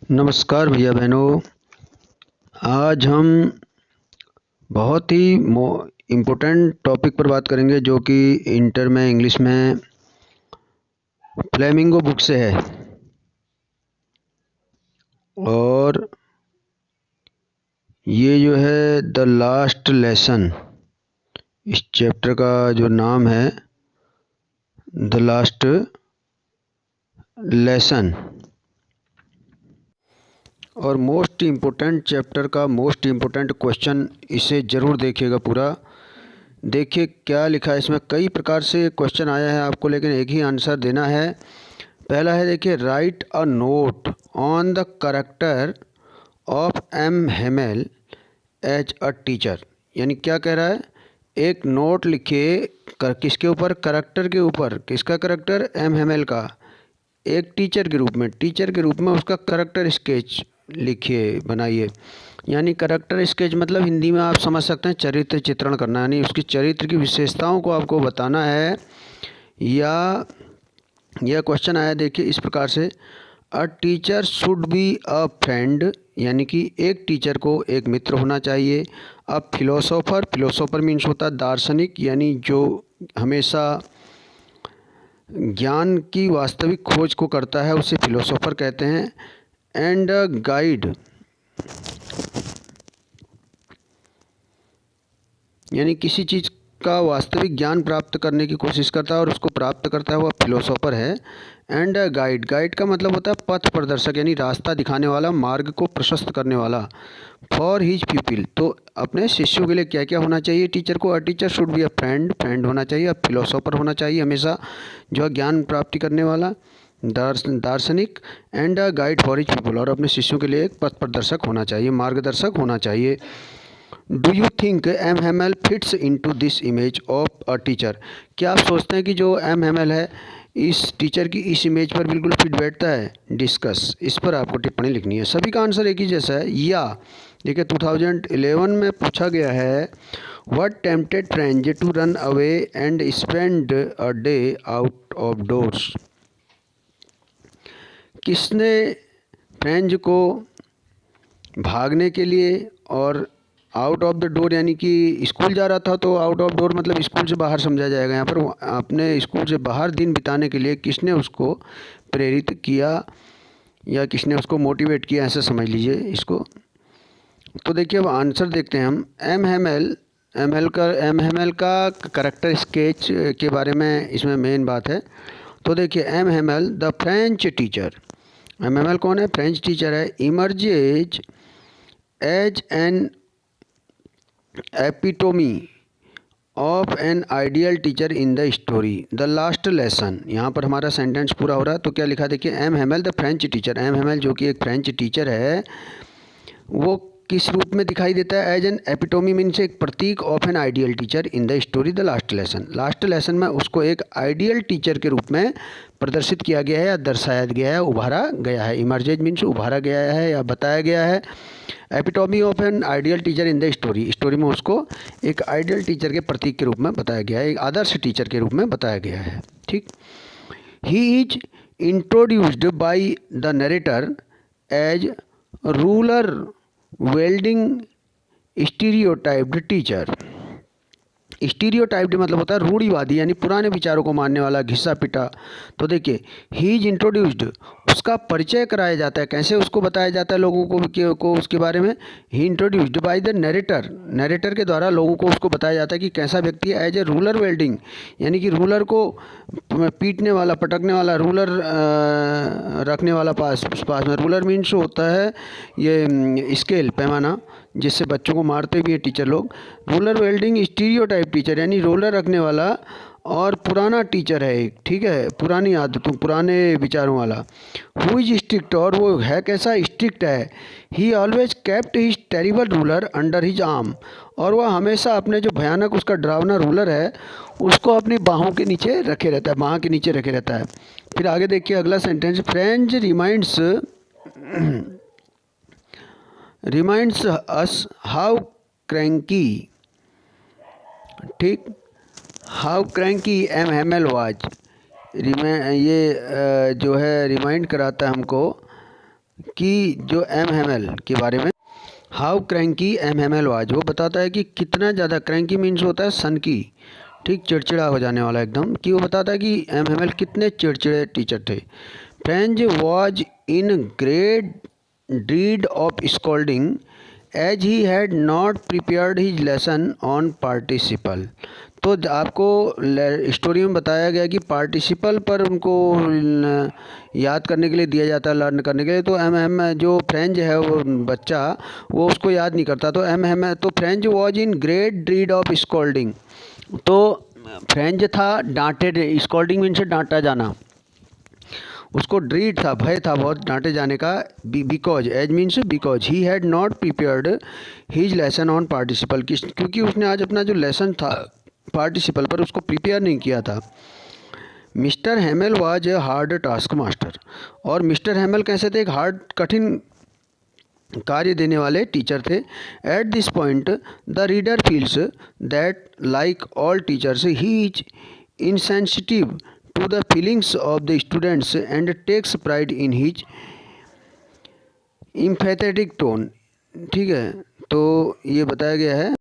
नमस्कार भैया बहनों। आज हम बहुत ही इम्पोर्टेंट टॉपिक पर बात करेंगे जो कि इंटर में इंग्लिश में फ्लेमिंगो बुक से है। और ये जो है द लास्ट लेसन, इस चैप्टर का जो नाम है द लास्ट लेसन। और मोस्ट इम्पोर्टेंट चैप्टर का मोस्ट इम्पोर्टेंट क्वेश्चन, इसे ज़रूर देखिएगा पूरा। देखिए क्या लिखा है इसमें। कई प्रकार से क्वेश्चन आया है आपको, लेकिन एक ही आंसर देना है। पहला है, देखिए, write a note on the character of M Hamel as a teacher. यानी क्या कह रहा है, एक नोट लिखिए किसके ऊपर, करैक्टर के ऊपर। किसका करैक्टर, एम हेमेल का। एक टीचर के रूप में, उसका करैक्टर स्केच लिखिए, बनाइए। यानी करैक्टर स्केच मतलब हिंदी में आप समझ सकते हैं चरित्र चित्रण करना, यानी उसकी चरित्र की विशेषताओं को आपको बताना है। या यह क्वेश्चन आया, देखिए इस प्रकार से, a teacher should be a friend, यानी कि एक टीचर को एक मित्र होना चाहिए। अब फिलोसोफर मीन्स होता है दार्शनिक, यानी जो हमेशा ज्ञान की वास्तविक खोज को करता है उसे फिलोसोफर कहते हैं। एंड अ गाइड, यानी किसी चीज़ का वास्तविक ज्ञान प्राप्त करने की कोशिश करता है और उसको प्राप्त करता है, वह फिलोसोफर है। एंड गाइड, गाइड का मतलब होता है पथ प्रदर्शक, यानी रास्ता दिखाने वाला, मार्ग को प्रशस्त करने वाला। फॉर हिज पीपल, तो अपने शिष्यों के लिए क्या क्या होना चाहिए टीचर को। A teacher should be a friend होना चाहिए। अ फिलोसोफर होना चाहिए हमेशा जो है ज्ञान प्राप्ति करने वाला, दार्शनिक। And a guide for his people, और अपने शिष्यों के लिए एक पथ प्रदर्शक होना चाहिए, मार्गदर्शक होना चाहिए। Do you think M Hamel fits into this image of a teacher. क्या आप सोचते हैं कि जो एम हेमेल है इस टीचर की इस इमेज पर बिल्कुल फिट बैठता है। डिस्कस, इस पर आपको टिप्पणी लिखनी है। सभी का आंसर एक ही जैसा है। या देखिए 2011 में पूछा गया है, what tempted French to run away and spend a day out of doors. किसने फ्रेंच को भागने के लिए और आउट ऑफ द डोर, यानी कि स्कूल जा रहा था तो आउट ऑफ डोर मतलब स्कूल से बाहर समझा जाएगा यहाँ पर, अपने स्कूल से बाहर दिन बिताने के लिए किसने उसको प्रेरित किया या किसने उसको मोटिवेट किया, ऐसा समझ लीजिए इसको। तो देखिए अब आंसर देखते हैं हम। एम हेमेल का करैक्टर स्केच के बारे में इसमें मेन बात है। तो देखिए, M Hamel the French teacher, M Hamel कौन है, फ्रेंच टीचर है। Emerges as an epitome of an ideal teacher in the story the last lesson. यहाँ पर हमारा सेंटेंस पूरा हो रहा है। तो क्या लिखा, देखिए, M Hamel the French teacher. M Hamel जो कि एक फ्रेंच टीचर है, वो किस रूप में दिखाई देता है, एज एन एपिटोमी मीन्स एक प्रतीक of an ideal teacher in the story the last lesson. Last lesson में उसको एक आइडियल टीचर के रूप में प्रदर्शित किया गया है या दर्शाया गया है, उभारा गया है। इमर्जेज मीन्स उभारा गया है या बताया गया है। Epitome of an ideal teacher in the story, story में उसको एक आइडियल टीचर के प्रतीक के रूप में बताया गया है, एक आदर्श टीचर के रूप में बताया गया है। ठीक। He is introduced by the narrator as ruler wielding stereotyped teacher. Stereotyped मतलब होता है रूढ़िवादी, यानी पुराने विचारों को मानने वाला, घिसा पिटा। तो देखिए, ही इज इंट्रोड्यूस्ड, उसका परिचय कराया जाता है। कैसे उसको बताया जाता है लोगों को उसके बारे में। He introduced by the narrator, narrator के द्वारा लोगों को उसको बताया जाता है कि कैसा व्यक्ति है। एज ए रूलर वेल्डिंग, यानी कि रूलर को पीटने वाला, पटकने वाला, रूलर रखने वाला पास में। रूलर मीन्स होता है ये स्केल, पैमाना, जिससे बच्चों को मारते भी हैं टीचर लोग। रूलर वेल्डिंग स्टीरियोटाइप टीचर, यानी रोलर रखने वाला और पुराना टीचर है एक, ठीक है, पुरानी आदतों, पुराने विचारों वाला। हु इज स्ट्रिक्ट, और वो है कैसा, स्ट्रिक्ट है। ही always kept his terrible ruler under his arm, और वह हमेशा अपने जो भयानक उसका डरावना रूलर है उसको अपनी बाहों के नीचे रखे रहता है, बाह के नीचे रखे रहता है। फिर आगे देखिए अगला sentence, Franz reminds us how cranky, ठीक, how cranky M Hamel was. ये जो है रिमाइंड कराता है हमको कि जो एम के बारे में, हाउ क्रैंकी एम वाज, वो बताता है कि कितना ज़्यादा, क्रैंकी मीन्स होता है सन की, ठीक, चिड़चिड़ा हो जाने वाला एकदम, कि वो बताता है कि एम कितने चिड़चिड़े टीचर थे। Franz was in great dread of scolding as he had not prepared his lesson on participle. तो आपको स्टोरी में बताया गया कि पार्टिसिपल पर उनको याद करने के लिए दिया जाता है, लर्न करने के लिए। तो एम जो फ्रेंच है वो बच्चा, वो उसको याद नहीं करता। तो एम तो Franz was in great dread of scolding, तो फ्रेंच था डांटे, स्कोल्डिंग मीन से डांटा जाना, उसको ड्रीड था, भय था बहुत डांटे जाने का। Because, as means because, he had not prepared his lesson on participle, क्योंकि उसने आज अपना जो लेसन था पार्टिसिपल पर उसको प्रिपेयर नहीं किया था। Mister Hamel was a hard task master, और मिस्टर हेमल कैसे थे, एक हार्ड, कठिन कार्य देने वाले टीचर थे। At this point the reader feels that like all teachers he is insensitive to the feelings of the students and takes pride in his empathetic tone। ठीक है, तो ये बताया गया है